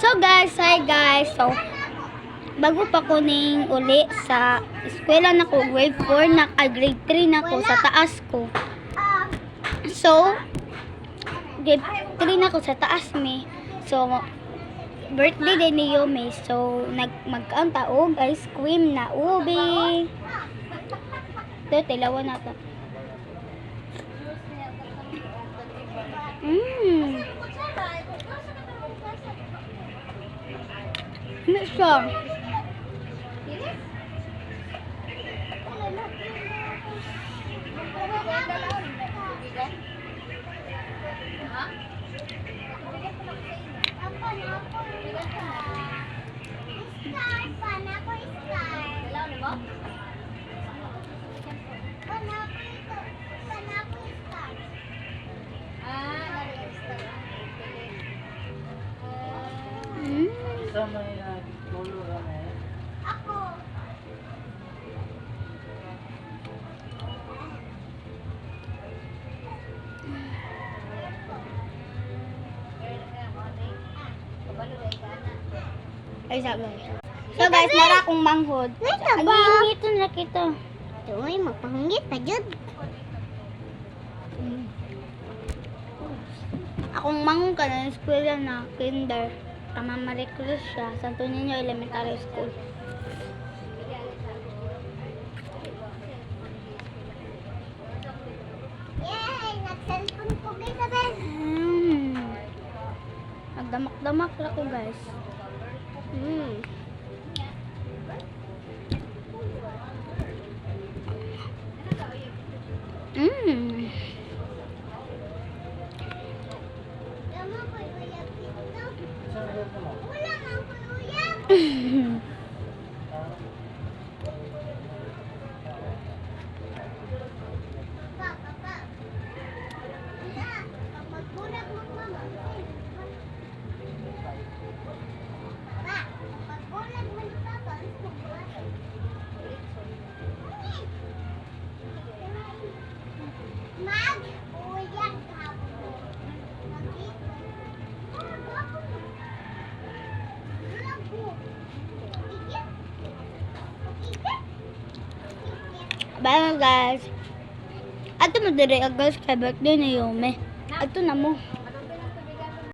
So guys, hi guys. So bago pa ko ning uli sa eskwela na ko, grade 4 na, grade 3 na ko sa taas ko. So grade 3 na ko sa taas mi. So birthday din ni Yume. So magkaanta og ice cream na ube. Ito tilawan na to. Ano siya? Sa may color ano eh. Ako. Ay, sabi. So guys, nara akong manghod. Ang ito na kita. Uy, magpanggit pa jud. Akong manghod ka na eskwela na kinder. Tama Marie Cruz siya, Santo Niño Elementary School. Yay! Nag-cellphone ko guys na Ben. Nagdamak-damak lang ko guys. Tama ko uyab dito. Saan na mo? Wala man ko uyab. Papa. Wala. Pag magbulag mo mama. Papa, pag bulag mo ni Papa, mag uyab hapon. Bye guys. Ato mo dire guys kay birthday ni Yume. Ato na mo.